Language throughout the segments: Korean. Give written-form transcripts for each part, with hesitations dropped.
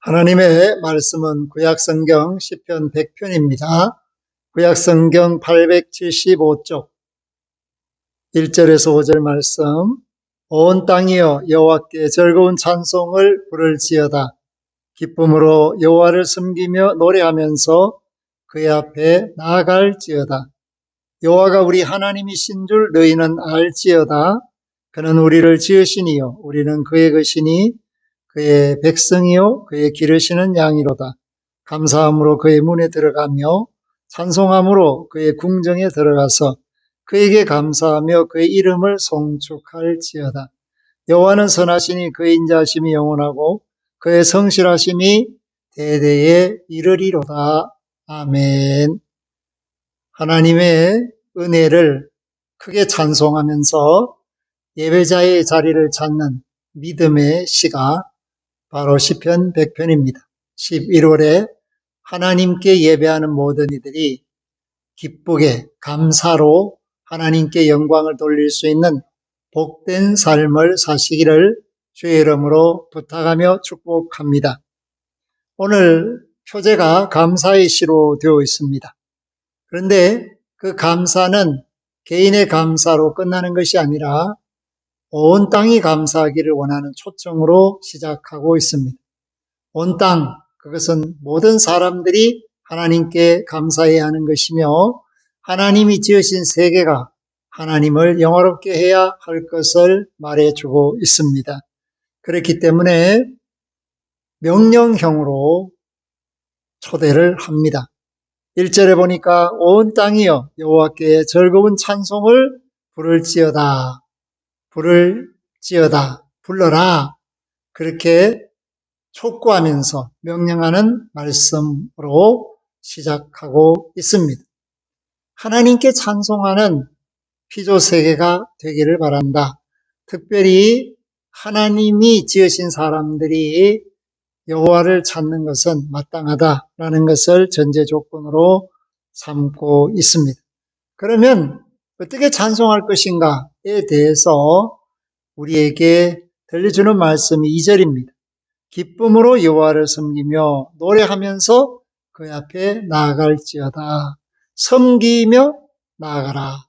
하나님의 말씀은 구약성경 시편 100편입니다. 구약성경 875쪽 1절에서 5절 말씀. 온 땅이여 여호와께 즐거운 찬송을 부를지어다. 기쁨으로 여호와를 섬기며 노래하면서 그의 앞에 나아갈지어다. 여호와가 우리 하나님이신 줄 너희는 알지어다. 그는 우리를 지으시니요 우리는 그의 것이니 그의 백성이요 그의 기르시는 양이로다. 감사함으로 그의 문에 들어가며 찬송함으로 그의 궁정에 들어가서 그에게 감사하며 그의 이름을 송축할지어다. 여호와는 선하시니 그의 인자하심이 영원하고 그의 성실하심이 대대에 이르리로다. 아멘. 하나님의 은혜를 크게 찬송하면서 예배자의 자리를 찾는 믿음의 시가 바로 시편 100편입니다. 11월에 하나님께 예배하는 모든 이들이 기쁘게 감사로 하나님께 영광을 돌릴 수 있는 복된 삶을 사시기를 주의 이름으로 부탁하며 축복합니다. 오늘 표제가 감사의 시로 되어 있습니다. 그런데 그 감사는 개인의 감사로 끝나는 것이 아니라 온 땅이 감사하기를 원하는 초청으로 시작하고 있습니다. 온 땅, 그것은 모든 사람들이 하나님께 감사해야 하는 것이며 하나님이 지으신 세계가 하나님을 영화롭게 해야 할 것을 말해주고 있습니다. 그렇기 때문에 명령형으로 초대를 합니다. 1절에 보니까 온 땅이여 여호와께 즐거운 찬송을 부를지어다. 불러라. 그렇게 촉구하면서 명령하는 말씀으로 시작하고 있습니다. 하나님께 찬송하는 피조세계가 되기를 바란다. 특별히 하나님이 지으신 사람들이 여호와를 찾는 것은 마땅하다라는 것을 전제 조건으로 삼고 있습니다. 그러면 어떻게 찬송할 것인가에 대해서 우리에게 들려주는 말씀이 2절입니다. 기쁨으로 여호와를 섬기며 노래하면서 그 앞에 나아갈지어다. 섬기며 나아가라.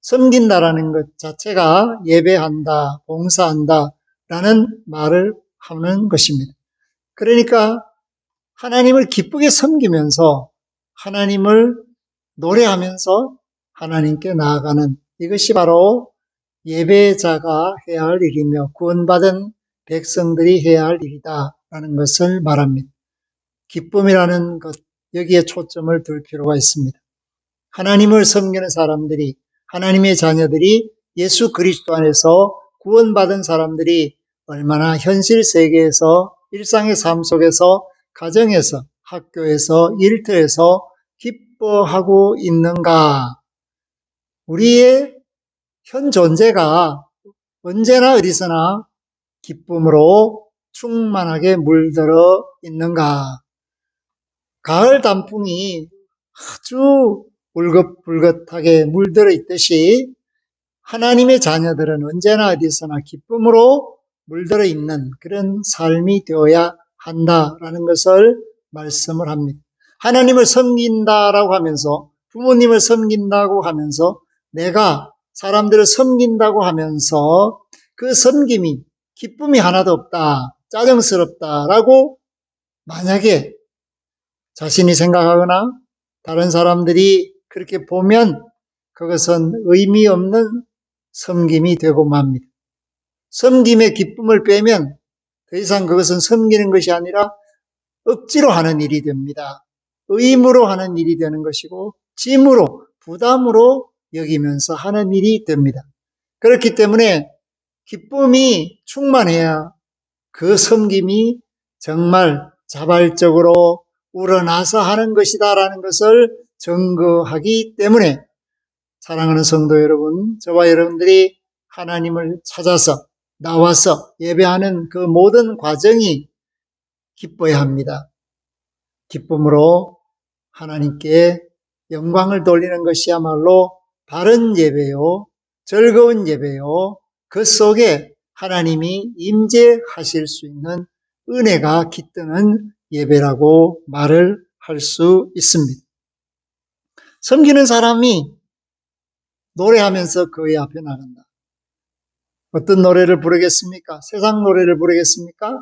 섬긴다라는 것 자체가 예배한다, 봉사한다 라는 말을 하는 것입니다. 그러니까 하나님을 기쁘게 섬기면서 하나님을 노래하면서 하나님께 나아가는 이것이 바로 예배자가 해야 할 일이며 구원받은 백성들이 해야 할 일이다라는 것을 말합니다. 기쁨이라는 것, 여기에 초점을 둘 필요가 있습니다. 하나님을 섬기는 사람들이, 하나님의 자녀들이 예수 그리스도 안에서 구원받은 사람들이 얼마나 현실 세계에서 일상의 삶 속에서 가정에서 학교에서 일터에서 기뻐하고 있는가. 우리의 현 존재가 언제나 어디서나 기쁨으로 충만하게 물들어 있는가. 가을 단풍이 아주 울긋불긋하게 물들어 있듯이 하나님의 자녀들은 언제나 어디서나 기쁨으로 물들어 있는 그런 삶이 되어야 한다라는 것을 말씀을 합니다. 하나님을 섬긴다라고 하면서 부모님을 섬긴다고 하면서 내가 사람들을 섬긴다고 하면서 그 섬김이 기쁨이 하나도 없다, 짜증스럽다라고 만약에 자신이 생각하거나 다른 사람들이 그렇게 보면 그것은 의미 없는 섬김이 되고 맙니다. 섬김의 기쁨을 빼면 더 이상 그것은 섬기는 것이 아니라 억지로 하는 일이 됩니다. 의무로 하는 일이 되는 것이고 짐으로, 부담으로 여기면서 하는 일이 됩니다. 그렇기 때문에 기쁨이 충만해야 그 섬김이 정말 자발적으로 우러나서 하는 것이다라는 것을 증거하기 때문에 사랑하는 성도 여러분, 저와 여러분들이 하나님을 찾아서 나와서 예배하는 그 모든 과정이 기뻐야 합니다. 기쁨으로 하나님께 영광을 돌리는 것이야말로 바른 예배요, 즐거운 예배요, 그 속에 하나님이 임재하실 수 있는 은혜가 깃드는 예배라고 말을 할 수 있습니다. 섬기는 사람이 노래하면서 그의 앞에 나간다. 어떤 노래를 부르겠습니까? 세상 노래를 부르겠습니까?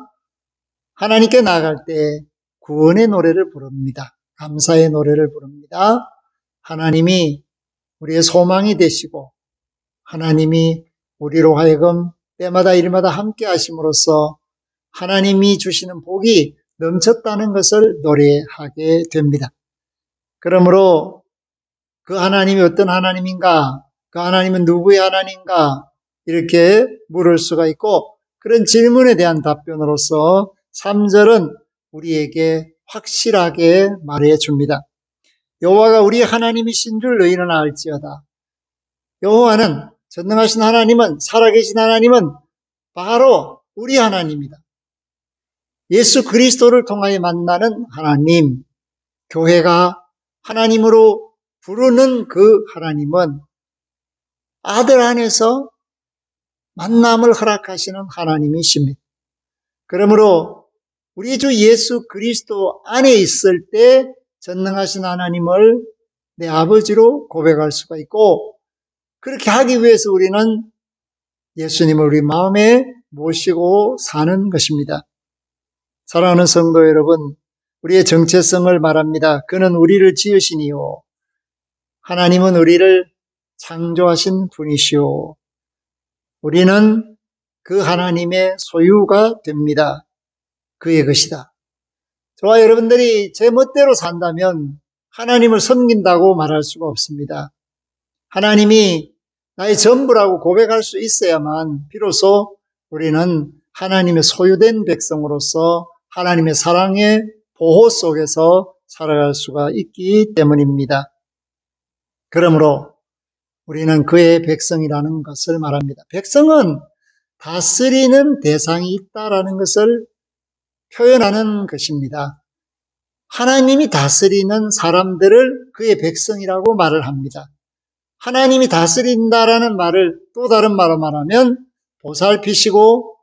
하나님께 나아갈 때 구원의 노래를 부릅니다. 감사의 노래를 부릅니다. 하나님이 우리의 소망이 되시고 하나님이 우리로 하여금 때마다 일마다 함께 하심으로써 하나님이 주시는 복이 넘쳤다는 것을 노래하게 됩니다. 그러므로 그 하나님이 어떤 하나님인가? 그 하나님은 누구의 하나님인가? 이렇게 물을 수가 있고 그런 질문에 대한 답변으로서 3절은 우리에게 확실하게 말해 줍니다. 여호와가 우리 하나님이신 줄 너희는 알지어다. 여호와는 전능하신 하나님은 살아계신 하나님은 바로 우리 하나님이다. 예수 그리스도를 통하여 만나는 하나님, 교회가 하나님으로 부르는 그 하나님은 아들 안에서 만남을 허락하시는 하나님이십니다. 그러므로 우리 주 예수 그리스도 안에 있을 때 전능하신 하나님을 내 아버지로 고백할 수가 있고 그렇게 하기 위해서 우리는 예수님을 우리 마음에 모시고 사는 것입니다. 사랑하는 성도 여러분, 우리의 정체성을 말합니다. 그는 우리를 지으시니요. 하나님은 우리를 창조하신 분이시오. 우리는 그 하나님의 소유가 됩니다. 그의 것이다. 저와 여러분들이 제 멋대로 산다면 하나님을 섬긴다고 말할 수가 없습니다. 하나님이 나의 전부라고 고백할 수 있어야만 비로소 우리는 하나님의 소유된 백성으로서 하나님의 사랑의 보호 속에서 살아갈 수가 있기 때문입니다. 그러므로 우리는 그의 백성이라는 것을 말합니다. 백성은 다스리는 대상이 있다라는 것을 표현하는 것입니다. 하나님이 다스리는 사람들을 그의 백성이라고 말을 합니다. 하나님이 다스린다라는 말을 또 다른 말로 말하면 보살피시고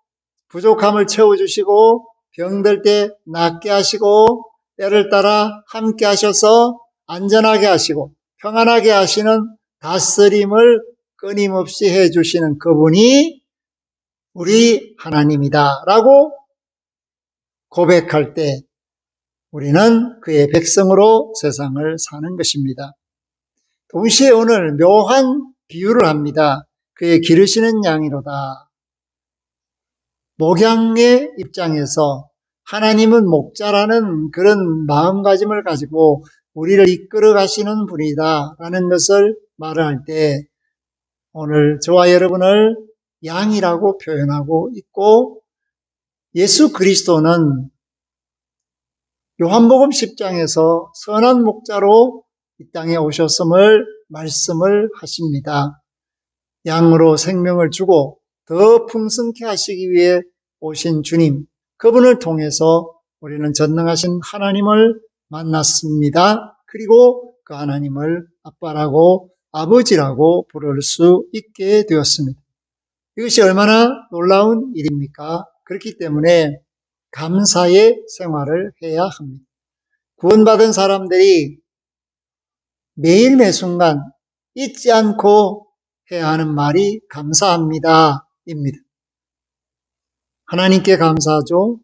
부족함을 채워주시고 병들 때 낫게 하시고 때를 따라 함께 하셔서 안전하게 하시고 평안하게 하시는 다스림을 끊임없이 해주시는 그분이 우리 하나님이다 라고 고백할 때 우리는 그의 백성으로 세상을 사는 것입니다. 동시에 오늘 묘한 비유를 합니다. 그의 기르시는 양이로다. 목양의 입장에서 하나님은 목자라는 그런 마음가짐을 가지고 우리를 이끌어 가시는 분이다 라는 것을 말할 때 오늘 저와 여러분을 양이라고 표현하고 있고 예수 그리스도는 요한복음 10장에서 선한 목자로 이 땅에 오셨음을 말씀을 하십니다. 양으로 생명을 주고 더 풍성케 하시기 위해 오신 주님, 그분을 통해서 우리는 전능하신 하나님을 만났습니다. 그리고 그 하나님을 아빠라고 아버지라고 부를 수 있게 되었습니다. 이것이 얼마나 놀라운 일입니까? 그렇기 때문에 감사의 생활을 해야 합니다. 구원받은 사람들이 매일 매순간 잊지 않고 해야 하는 말이 감사합니다 입니다. 하나님께 감사하죠.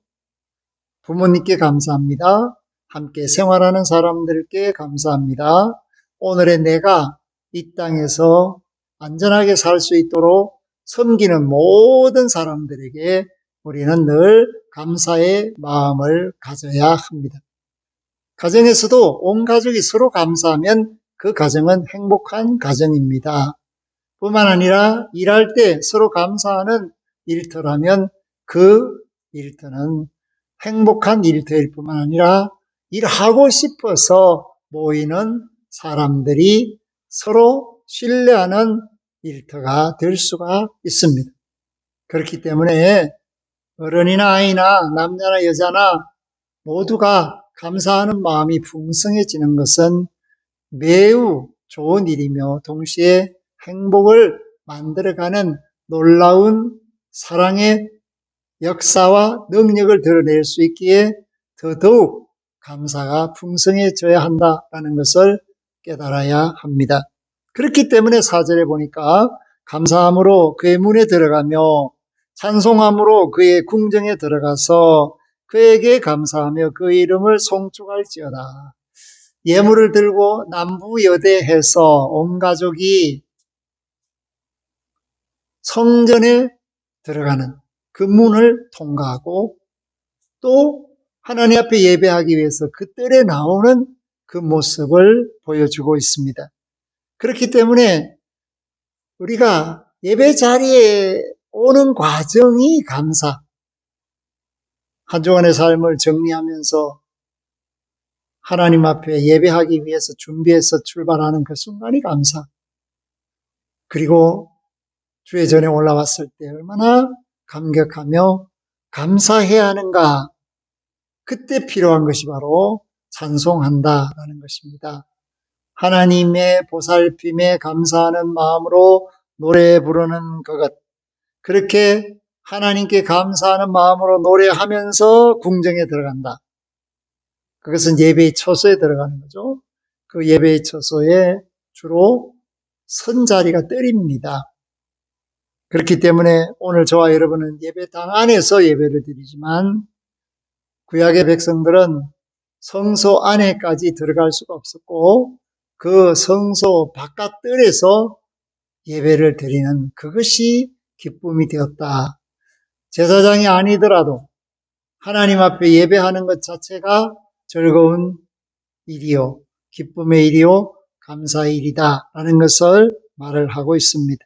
부모님께 감사합니다. 함께 생활하는 사람들께 감사합니다. 오늘의 내가 이 땅에서 안전하게 살 수 있도록 섬기는 모든 사람들에게 우리는 늘 감사의 마음을 가져야 합니다. 가정에서도 온 가족이 서로 감사하면 그 가정은 행복한 가정입니다. 뿐만 아니라 일할 때 서로 감사하는 일터라면 그 일터는 행복한 일터일 뿐만 아니라 일하고 싶어서 모이는 사람들이 서로 신뢰하는 일터가 될 수가 있습니다. 그렇기 때문에 어른이나 아이나 남자나 여자나 모두가 감사하는 마음이 풍성해지는 것은 매우 좋은 일이며 동시에 행복을 만들어가는 놀라운 사랑의 역사와 능력을 드러낼 수 있기에 더더욱 감사가 풍성해져야 한다라는 것을 깨달아야 합니다. 그렇기 때문에 4절에 보니까 감사함으로 그의 문에 들어가며 찬송함으로 그의 궁정에 들어가서 그에게 감사하며 그의 이름을 송축할지어다. 예물을 들고 남부여대해서 온 가족이 성전에 들어가는 그 문을 통과하고 또 하나님 앞에 예배하기 위해서 그 뜰에 나오는 그 모습을 보여주고 있습니다. 그렇기 때문에 우리가 예배 자리에 오는 과정이 감사. 한 주간의 삶을 정리하면서 하나님 앞에 예배하기 위해서 준비해서 출발하는 그 순간이 감사. 그리고 주의 전에 올라왔을 때 얼마나 감격하며 감사해야 하는가. 그때 필요한 것이 바로 찬송한다라는 것입니다. 하나님의 보살핌에 감사하는 마음으로 노래 부르는 그것. 그렇게 하나님께 감사하는 마음으로 노래하면서 궁정에 들어간다. 그것은 예배의 처소에 들어가는 거죠. 그 예배의 처소에 주로 선자리가 뜰입니다. 그렇기 때문에 오늘 저와 여러분은 예배당 안에서 예배를 드리지만 구약의 백성들은 성소 안에까지 들어갈 수가 없었고 그 성소 바깥 뜰에서 예배를 드리는 그것이 기쁨이 되었다. 제사장이 아니더라도 하나님 앞에 예배하는 것 자체가 즐거운 일이요, 기쁨의 일이요, 감사의 일이다 라는 것을 말을 하고 있습니다.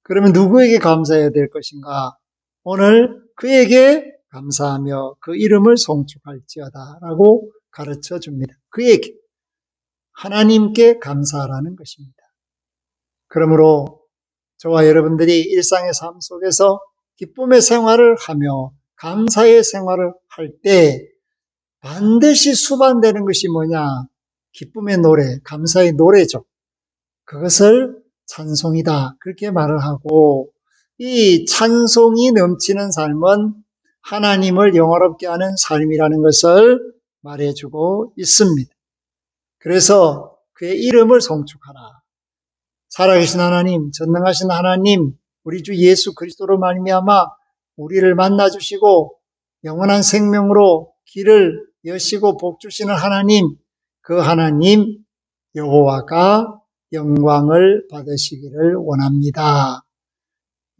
그러면 누구에게 감사해야 될 것인가? 오늘 그에게 감사하며 그 이름을 송축할지어다 라고 가르쳐 줍니다. 그에게, 하나님께 감사하라는 것입니다. 그러므로 저와 여러분들이 일상의 삶 속에서 기쁨의 생활을 하며 감사의 생활을 할 때 반드시 수반되는 것이 뭐냐? 기쁨의 노래, 감사의 노래죠. 그것을 찬송이다. 그렇게 말을 하고 이 찬송이 넘치는 삶은 하나님을 영화롭게 하는 삶이라는 것을 말해주고 있습니다. 그래서 그의 이름을 송축하라. 살아계신 하나님, 전능하신 하나님, 우리 주 예수 그리스도로 말미암아 우리를 만나주시고 영원한 생명으로 길을 여시고 복 주시는 하나님, 그 하나님 여호와가 영광을 받으시기를 원합니다.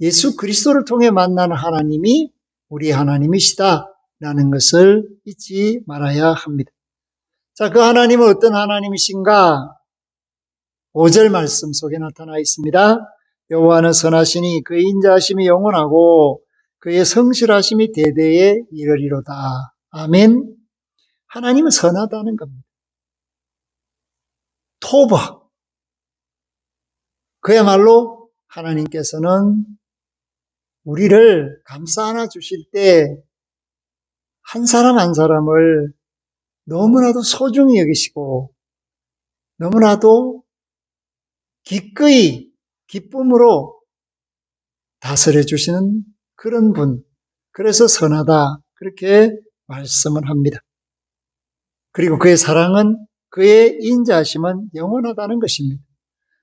예수 그리스도를 통해 만나는 하나님이 우리 하나님이시다라는 것을 잊지 말아야 합니다. 자, 그 하나님은 어떤 하나님이신가? 5절 말씀 속에 나타나 있습니다. 여호와는 선하시니 그의 인자하심이 영원하고 그의 성실하심이 대대에 이르리로다. 아멘. 하나님은 선하다는 겁니다. 토바. 그야말로 하나님께서는 우리를 감싸 안아 주실 때 한 사람 한 사람을 너무나도 소중히 여기시고 너무나도 기꺼이 기쁨으로 다스려 주시는 그런 분. 그래서 선하다. 그렇게 말씀을 합니다. 그리고 그의 사랑은, 그의 인자하심은 영원하다는 것입니다.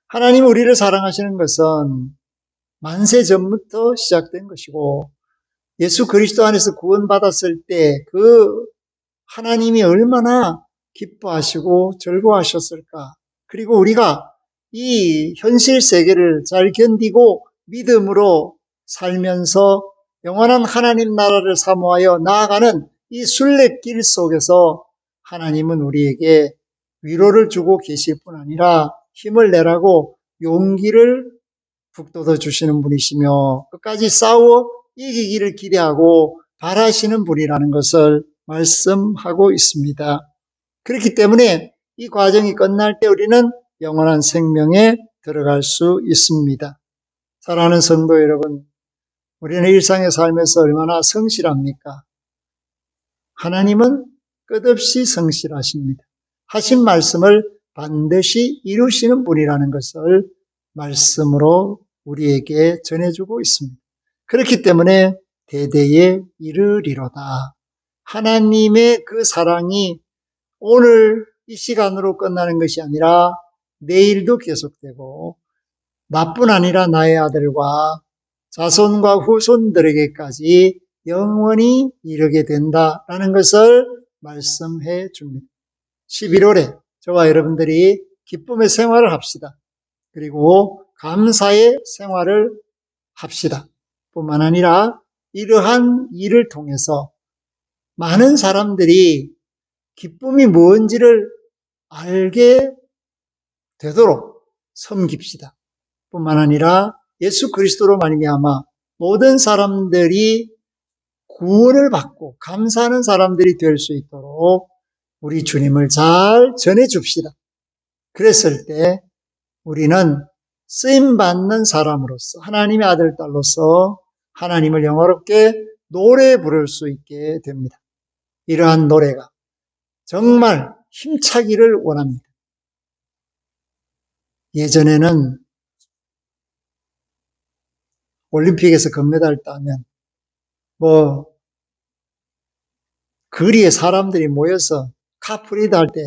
하나님 우리를 사랑하시는 것은 만세 전부터 시작된 것이고 예수 그리스도 안에서 구원받았을 때 그 하나님이 얼마나 기뻐하시고 즐거워하셨을까. 그리고 우리가 이 현실 세계를 잘 견디고 믿음으로 살면서 영원한 하나님 나라를 사모하여 나아가는 이 순례길 속에서 하나님은 우리에게 위로를 주고 계실 뿐 아니라 힘을 내라고 용기를 북돋워 주시는 분이시며 끝까지 싸워 이기기를 기대하고 바라시는 분이라는 것을 말씀하고 있습니다. 그렇기 때문에 이 과정이 끝날 때 우리는 영원한 생명에 들어갈 수 있습니다. 사랑하는 성도 여러분, 우리는 일상의 삶에서 얼마나 성실합니까? 하나님은 끝없이 성실하십니다. 하신 말씀을 반드시 이루시는 분이라는 것을 말씀으로 우리에게 전해주고 있습니다. 그렇기 때문에 대대에 이르리로다. 하나님의 그 사랑이 오늘 이 시간으로 끝나는 것이 아니라 내일도 계속되고 나뿐 아니라 나의 아들과 자손과 후손들에게까지 영원히 이르게 된다라는 것을 말씀해 줍니다. 11월에 저와 여러분들이 기쁨의 생활을 합시다. 그리고 감사의 생활을 합시다. 뿐만 아니라 이러한 일을 통해서 많은 사람들이 기쁨이 뭔지를 알게 되도록 섬깁시다. 뿐만 아니라 예수 그리스도로 말미암아 모든 사람들이 구원을 받고 감사하는 사람들이 될 수 있도록 우리 주님을 잘 전해줍시다. 그랬을 때 우리는 쓰임받는 사람으로서 하나님의 아들, 딸로서 하나님을 영화롭게 노래 부를 수 있게 됩니다. 이러한 노래가 정말 힘차기를 원합니다. 예전에는 올림픽에서 금메달을 따면 거리에 사람들이 모여서 카프리드 할 때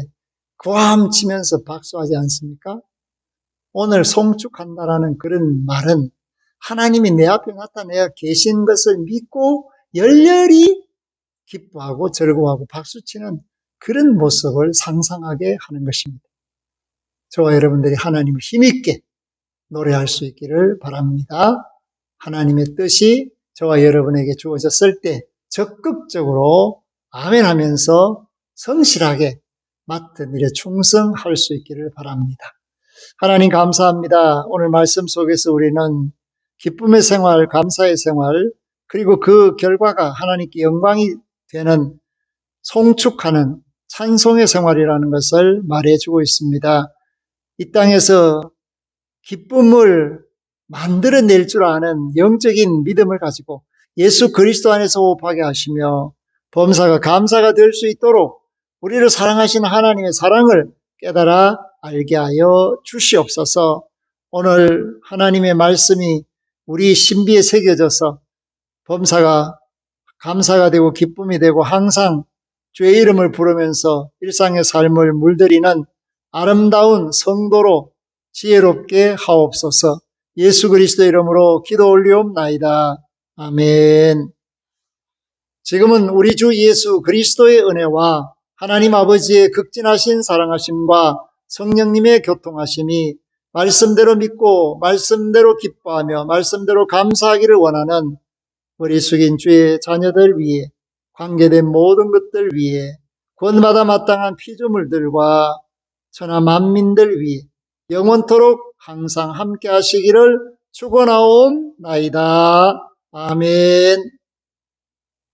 고함 치면서 박수하지 않습니까? 오늘 송축한다라는 그런 말은 하나님이 내 앞에 나타내어 계신 것을 믿고 열렬히 기뻐하고 즐거워하고 박수치는 그런 모습을 상상하게 하는 것입니다. 저와 여러분들이 하나님을 힘있게 노래할 수 있기를 바랍니다. 하나님의 뜻이 저와 여러분에게 주어졌을 때 적극적으로 아멘 하면서 성실하게 맡은 일에 충성할 수 있기를 바랍니다. 하나님 감사합니다. 오늘 말씀 속에서 우리는 기쁨의 생활, 감사의 생활, 그리고 그 결과가 하나님께 영광이 되는 송축하는 찬송의 생활이라는 것을 말해주고 있습니다. 이 땅에서 기쁨을 만들어낼 줄 아는 영적인 믿음을 가지고 예수 그리스도 안에서 호흡하게 하시며 범사가 감사가 될 수 있도록 우리를 사랑하시는 하나님의 사랑을 깨달아 알게 하여 주시옵소서. 오늘 하나님의 말씀이 우리 신비에 새겨져서 범사가 감사가 되고 기쁨이 되고 항상 주의 이름을 부르면서 일상의 삶을 물들이는 아름다운 성도로 지혜롭게 하옵소서. 예수 그리스도 이름으로 기도 올리옵나이다. 아멘. 지금은 우리 주 예수 그리스도의 은혜와 하나님 아버지의 극진하신 사랑하심과 성령님의 교통하심이 말씀대로 믿고 말씀대로 기뻐하며 말씀대로 감사하기를 원하는 머리 숙인 주의 자녀들 위에 관계된 모든 것들 위에 구원받아 마땅한 피조물들과 천하 만민들 위에 영원토록 항상 함께 하시기를 축원하옵나이다. 아멘.